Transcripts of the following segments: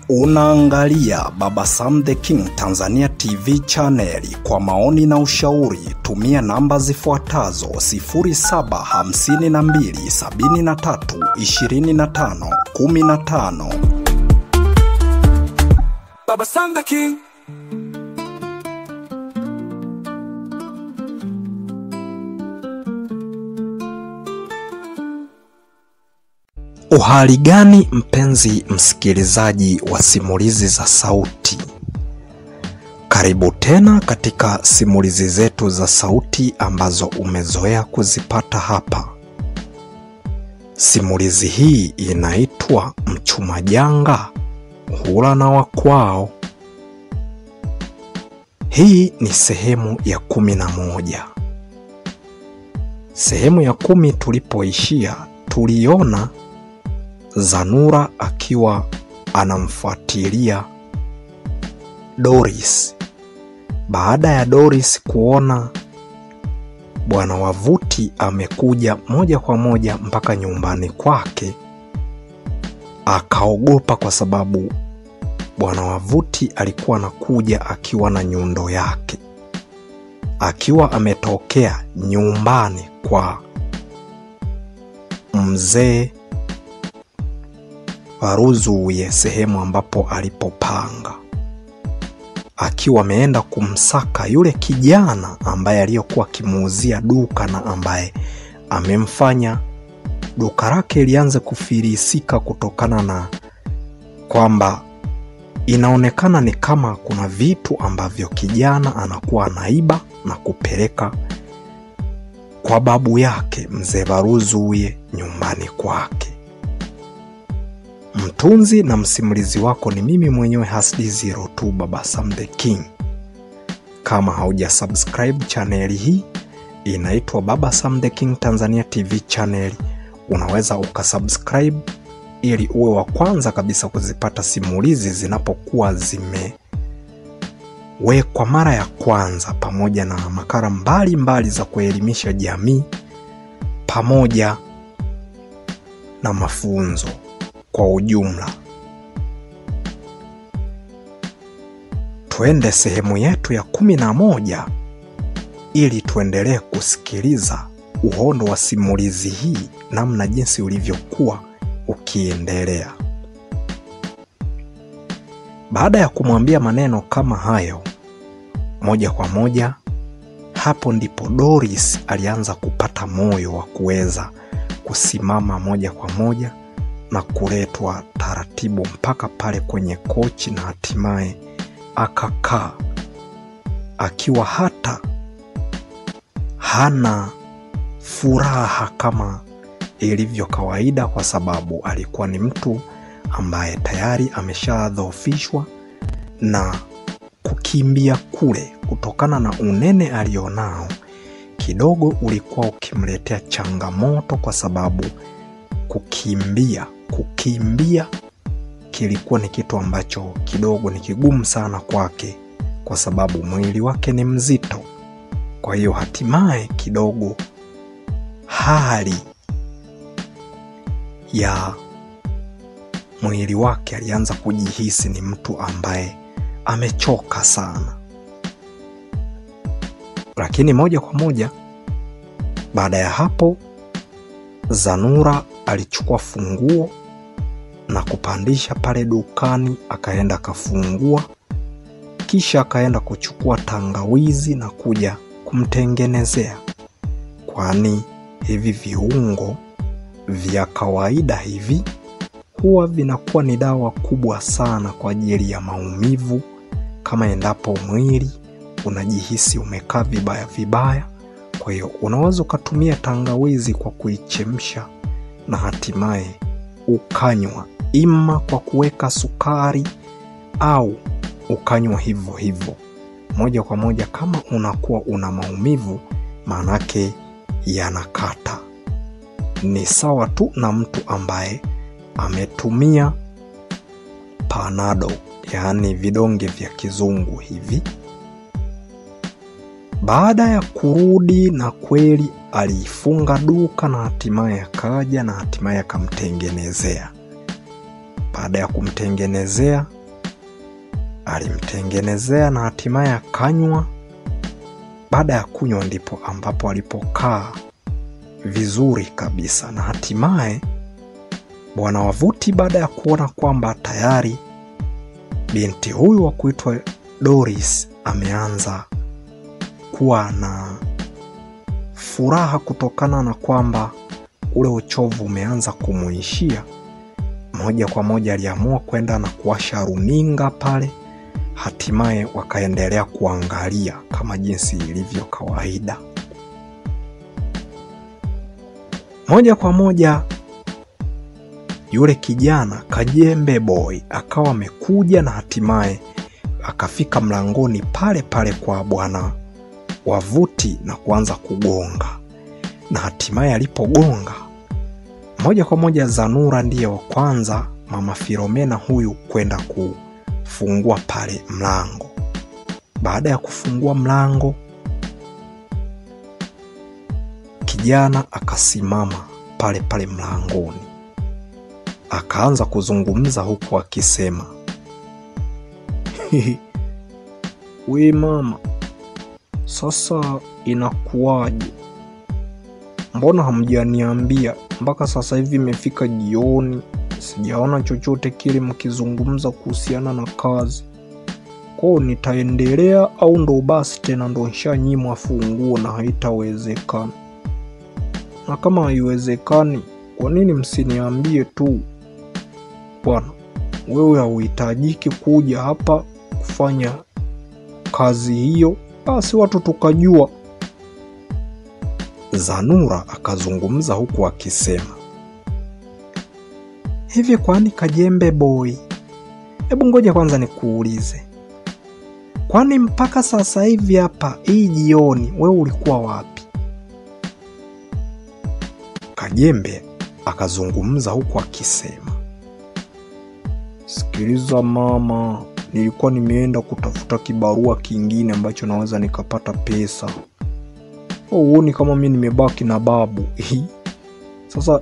Unaangalia Baba Sam the King Tanzania TV channel. Kwa maoni na ushauri tumia namba zifuatazo 0752732515. Baba Sam the King. Uhali gani mpenzi msikilizaji wa simulizi za sauti? Karibu tena katika simulizi zetu za sauti ambazo umezoea kuzipata hapa. Simulizi hii inaitwa Mchuma Janga Hula na Wakwao. Hii ni sehemu ya 11. Sehemu ya 10 tulipoishia tuliona Zanura akiwa anamfuatilia Doris. Baada ya Doris kuona Bwana Wavuti amekuja moja kwa moja mpaka nyumbani kwake, akaogopa kwa sababu Bwana Wavuti alikuwa anakuja akiwa na nyundo yake, akiwa ametokea nyumbani kwa mzee Varuzuye, sehemu ambapo alipopanga, akiwa ameenda kumsaka yule kijana ambaye aliyokuwa akimuuzia duka na ambaye amemfanya duka lake lianze kufilisika kutokana na kwamba inaonekana ni kama kuna vitu ambavyo kijana anakuwa anaiba na kupeleka kwa babu yake mzee Varuzuye nyumbani kwake. Mtunzi na msimulizi wako ni mimi mwenyewe Hasdi02 Baba Sam the King. Kama hauja subscribe channel hii inaitwa Baba Sam the King Tanzania TV channel, unaweza ukasubscribe ili uwe wa kwanza kabisa kuzipata simulizi zinapokuwa zimewekwa mara ya kwanza, pamoja na makala mbalimbali za kuelimisha jamii pamoja na mafunzo kwa ujumla. Tuende sehemu yetu ya 11 ili tuendelee kusikiliza uhondo wa simulizi hii namna jinsi ulivyokuwa ukiendelea. Baada ya kumwambia maneno kama hayo, moja kwa moja hapo ndipo Doris alianza kupata moyo wa kuweza kusimama moja kwa moja na kuletwa taratibu mpaka pale kwenye kochi, na hatimaye akakaa akiwa hata hana furaha kama ilivyo kawaida, kwa sababu alikuwa ni mtu ambaye tayari ameshadhoofishwa na kukimbia kule kutokana na unene alionao. Kidogo ulikuwa ukimletea changamoto, kwa sababu kukimbia kilikuwa ni kitu ambacho kidogo ni kigumu sana kwake, kwa sababu mwili wake ni mzito. Kwa hiyo hatimaye kidogo hali ya mwili wake alianza kujihisi ni mtu ambaye amechoka sana. Lakini moja kwa moja baada ya hapo, Zanura alichukua funguo na kupandisha pale dukani, akaenda kafungua, kisha akaenda kuchukua tangawizi na kuja kumtengenezea, kwani hivi viungo vya kawaida hivi huwa vinakuwa ni dawa kubwa sana kwa ajili ya maumivu, kama endapo mwili unajihisi umekaa vibaya. Kwa hiyo unaweza ukatumia tangawizi kwa kuichemsha na hatimaye ukanywa, ima kwa kuweka sukari au ukanywa hivyo moja kwa moja. Kama unakuwa una maumivu, manake yanakata. Ni sawa tu na mtu ambaye ametumia Panado, yaani vidonge vya kizungu hivi. Baada ya kurudi, na kweli alifunga duka na hatimaye akaja na hatimaye akamtengenezea. Baada ya kumtengenezea, alimtengenezea na hatimaye akanywa. Baada ya kunywa ndipo ambapo alipokaa vizuri kabisa, na hatimaye Bwana Wavuti baada ya kuona kwamba tayari binti huyu wa kuitwa Doris ameanza kuwa na furaha kutokana na kwamba ule uchovu umeanza kumuishia, moja kwa moja aliamua kwenda na kuwasha runinga pale. Hatimaye wakaendelea kuangalia kama jinsi ilivyo kawaida. Moja kwa moja yule kijana Kajembe Boy akawa amekuja na hatimaye akafika mlangoni pale pale kwa Bwana Wavuti na kuanza kugonga. Na hatimaye alipogonga, moja kwa moja Zanura ndiye wa kwanza, Mama Philomena huyu, kwenda kufungua pale mlango. Baada ya kufungua mlango, kijana akasimama pale pale mlangoni, akaanza kuzungumza huku akisema, we mama, sasa inakuwaje? Mbona hamjaniambia? Mpaka sasa hivi imefika jioni, sijaona chochote kile mkizungumza kuhusiana na kazi. Kwa nitaendelea au ndo basi tena ndo nishanyimwa funguo na haitawezekana? Na kama haiwezekani, kwa nini msiniambie tu? Bwana, wewe hauhitajiki kuja hapa kufanya kazi hiyo, basi watu tukajua. Zanura akazungumza huku akisema, hivi kwani Kajembe Boy, hebu ngoja kwanza nikuulize, kwani mpaka sasa hivi hapa hii jioni wewe ulikuwa wapi? Kajembe akazungumza huku akisema, sikiliza mama, nilikuwa nimeenda kutafuta kibarua kingine ambacho naweza nikapata pesa. Uoni kama mimi nimebaki na babu? Sasa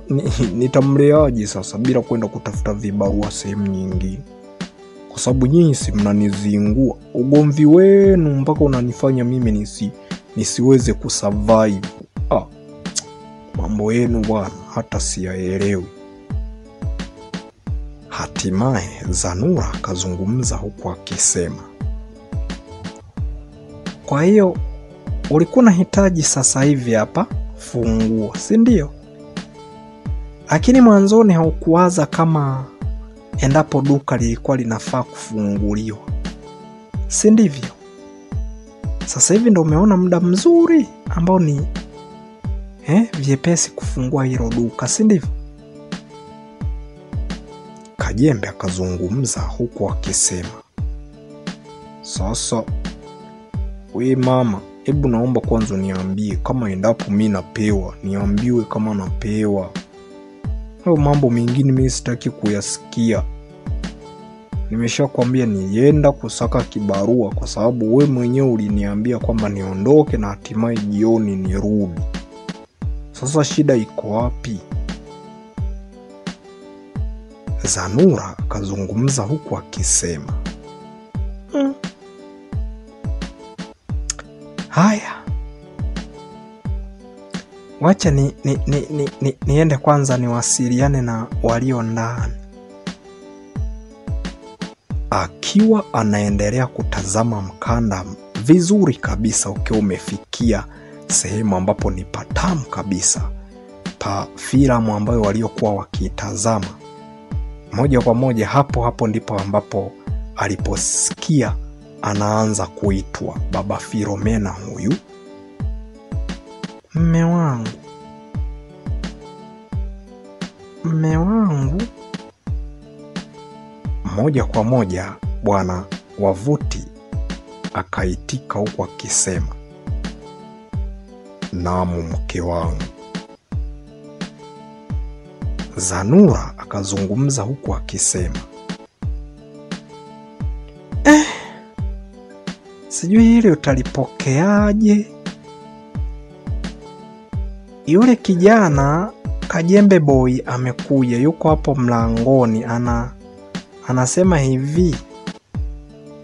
nitamleaje sasa bila kwenda kutafuta vibarua sehemu nyingine? Kwa sababu nyinyi si mnanizingua, ugomvi wenu mpaka unanifanya mimi nisiweze kusurvive. Mambo yenu bwana hata siyaelewi. Hatimaye Zanura akazungumza huku akisema, kwa hiyo ulikuwa unahitaji sasa hivi hapa funguo, si ndio? Lakini mwanzoni haukuwaza kama endapo duka lilikuwa linafaa kufunguliwa, si ndivyo? Sasa hivi ndio umeona muda mzuri ambao ni vyepesi kufungua hilo duka, si ndivyo? Kajembe akazungumza huku akisema, sasa we mama, hebu naomba kwanza niambie kama endapo mimi napewa, niambiwe kama napewa. Hayo mambo mengine mimi sitaki kuyasikia. Nimeshakwambia nienda kusaka kibarua kwa sababu we mwenyewe uliniambia kwamba niondoke na hatimaye jioni nirudi. Sasa shida iko wapi? Zanura akazungumza huku akisema, haya, wacha niende kwanza niwasiliane na walio ndani. Akiwa anaendelea kutazama mkanda vizuri kabisa ukiwa umefikia sehemu ambapo ni patamu kabisa pa filamu ambayo waliokuwa wakitazama, moja kwa moja hapo ndipo ambapo aliposikia anaanza kuitwa Baba Philomena huyu, mme wangu. Moja kwa moja Bwana Wavuti akaitika huku akisema, naam mke wangu. Zanura akazungumza huku akisema, sijui hili utalipokeaje. Yule kijana Kajembe Boy amekuja, yuko hapo mlangoni anasema hivi,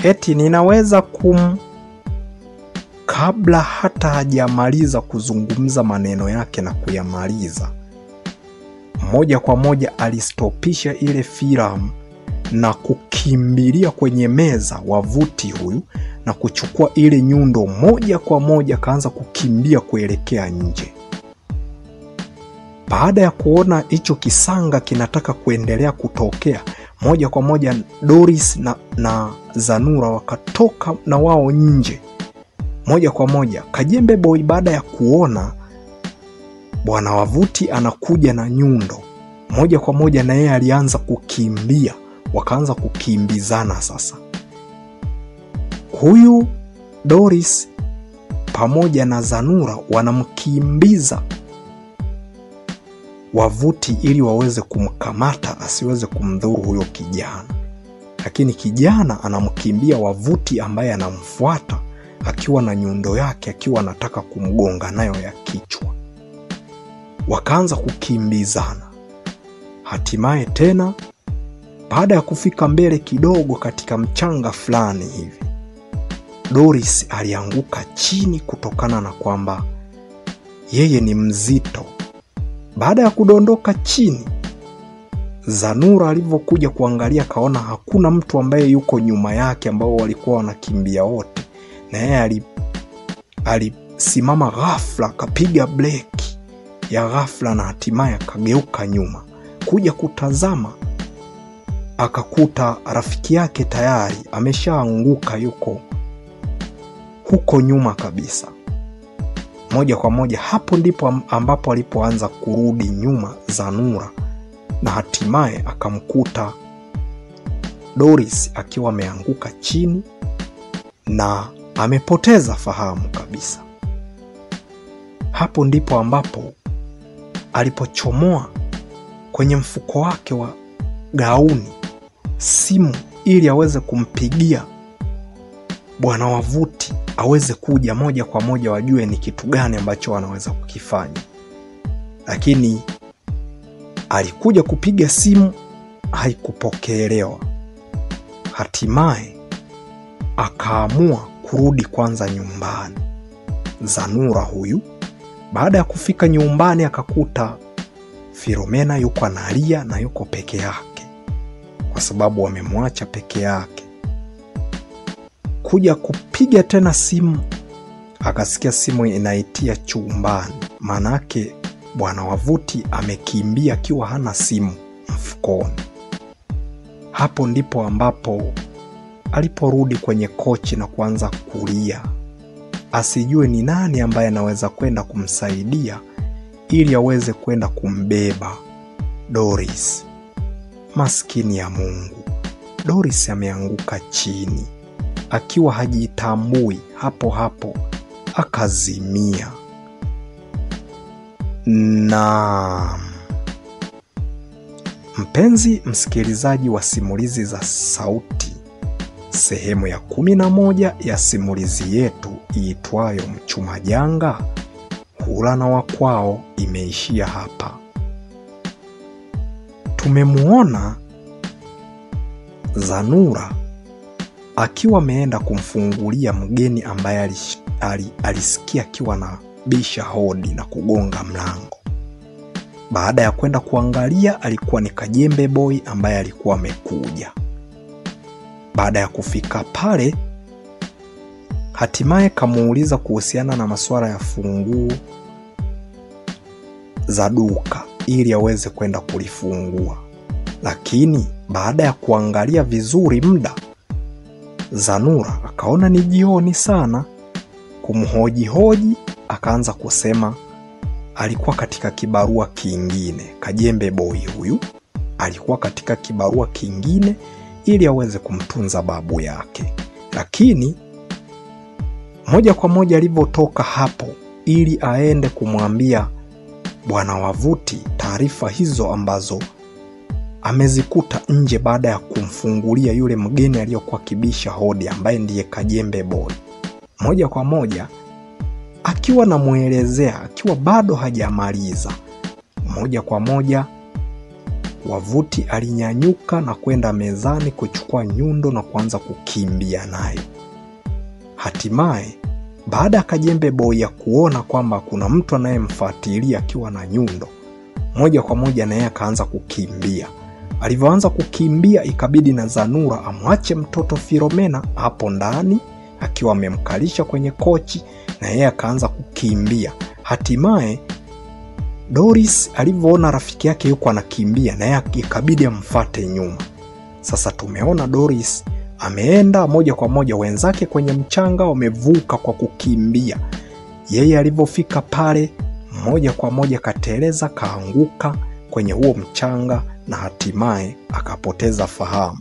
eti ninaweza kabla hata hajamaliza kuzungumza maneno yake na kuyamaliza, moja kwa moja alistopisha ile filamu na kukimbilia kwenye meza Wavuti huyu na kuchukua ile nyundo moja kwa moja, kaanza kukimbia kuelekea nje. Baada ya kuona hicho kisanga kinataka kuendelea kutokea, moja kwa moja Doris na Zanura wakatoka na wao nje. Moja kwa moja Kajembe Boy, baada ya kuona bwana Wavuti anakuja na nyundo, moja kwa moja na yeye alianza kukimbia. Wakaanza kukimbizana sasa. Huyu Doris pamoja na Zanura wanamkimbiza Wavuti ili waweze kumkamata asiweze kumdhuru huyo kijana. Lakini kijana anamkimbia Wavuti ambaye anamfuata akiwa na nyundo yake, akiwa anataka kumgonga nayo ya kichwa. Wakaanza kukimbizana. Hatimaye tena baada ya kufika mbele kidogo katika mchanga fulani hivi, Doris alianguka chini kutokana na kwamba yeye ni mzito. Baada ya kudondoka chini, Zanura alivyokuja kuangalia kaona hakuna mtu ambaye yuko nyuma yake ambao walikuwa wanakimbia wote. Na yeye alisimama ghafla, kapiga breki ya ghafla na hatimaye akageuka nyuma kuja kutazama. Akakuta rafiki yake tayari ameshaanguka, yuko huko nyuma kabisa. Moja kwa moja hapo ndipo ambapo alipoanza kurudi nyuma Zanura, na hatimaye akamkuta Doris akiwa ameanguka chini na amepoteza fahamu kabisa. Hapo ndipo ambapo alipochomoa kwenye mfuko wake wa gauni simu ili aweze kumpigia bwana Wavuti aweze kuja moja kwa moja, wajue ni kitu gani ambacho wanaweza kukifanya. Lakini alikuja kupiga simu, haikupokelewa. Hatimaye akaamua kurudi kwanza nyumbani. Zanura huyu baada ya kufika nyumbani akakuta Philomena yuko analia na yuko peke yake, kwa sababu wamemwacha peke yake. Kuja kupiga tena simu, akasikia simu inaitia chumbani. Manake bwana Wavuti amekimbia akiwa hana simu mfukoni. Hapo ndipo ambapo aliporudi kwenye kochi na kuanza kulia, asijue ni nani ambaye anaweza kwenda kumsaidia ili aweze kwenda kumbeba Doris. Maskini ya Mungu, Doris ameanguka chini akiwa hajitambui, hapo hapo akazimia. Na mpenzi msikilizaji wa simulizi za sauti, sehemu ya 11 ya simulizi yetu iitwayo Mchuma Janga Hula na Wakwao imeishia hapa. Tumemuona Zanura akiwa ameenda kumfungulia mgeni ambaye alisikia akiwa na bisha hodi na kugonga mlango. Baada ya kwenda kuangalia, alikuwa ni Kajembe Boy ambaye alikuwa amekuja. Baada ya kufika pale, hatimaye kamuuliza kuhusiana na masuala ya funguo za duka ili aweze kwenda kulifungua. Lakini baada ya kuangalia vizuri muda, Zanura akaona ni jioni sana. Kumhoji akaanza kusema alikuwa katika kibarua kingine. Kajembe Boy huyu alikuwa katika kibarua kingine ili aweze kumtunza babu yake. Lakini moja kwa moja alivyotoka hapo ili aende kumwambia bwana Wavuti taarifa hizo ambazo amezikuta nje baada ya kumfungulia yule mgeni aliyokuwa kibisha hodi ambaye ndiye Kajembe Boy, moja kwa moja akiwa namuelezea, akiwa bado hajamaliza, moja kwa moja Wavuti alinyanyuka na kwenda mezani kuchukua nyundo na kuanza kukimbia nayo. Hatimaye baada ya Kajembe Boy ya kuona kwamba kuna mtu anayemfuatilia akiwa na nyundo, moja kwa moja naye akaanza kukimbia. Alivyoanza kukimbia, ikabidi na Zanura amwache mtoto Philomena hapo ndani akiwa amemkalisha kwenye kochi, na yeye akaanza kukimbia. Hatimaye Doris alivyoona rafiki yake yuko anakimbia, na yeye ikabidi amfuate nyuma. Sasa tumeona Doris ameenda moja kwa moja, wenzake kwenye mchanga wamevuka kwa kukimbia. Yeye alivyofika pale, moja kwa moja kateleza, kaanguka kwenye huo mchanga na hatimaye akapoteza fahamu.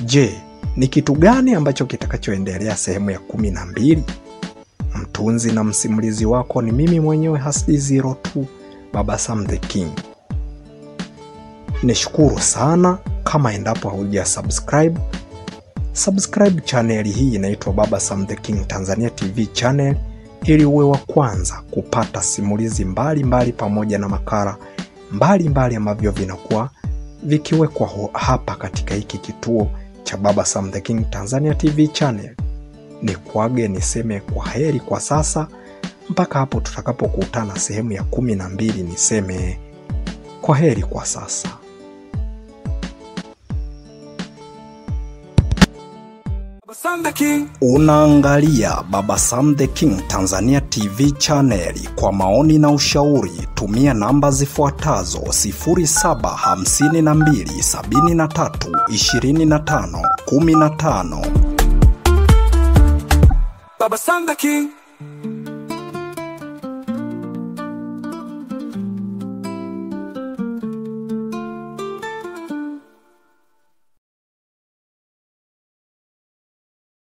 Je, ni kitu gani ambacho kitakachoendelea sehemu ya 12? Mtunzi na msimulizi wako ni mimi mwenyewe Hasdi02, Baba Sam the King. Nishukuru sana kama endapo hauja subscribe channel hii inaitwa Baba Sam the King Tanzania TV channel, ili uwe wa kwanza kupata simulizi mbalimbali pamoja na makala mbalimbali ambavyo vinakuwa vikiwekwa hapa katika hiki kituo cha Baba Sam the King Tanzania TV channel. Nikuage niseme kwa heri kwa sasa, mpaka hapo tutakapokutana sehemu ya 12, niseme kwa heri kwa sasa. Unaangalia Baba Sam the King Tanzania TV channel. Kwa maoni na ushauri tumia namba zifuatazo: 0752732515. Baba Sam the King.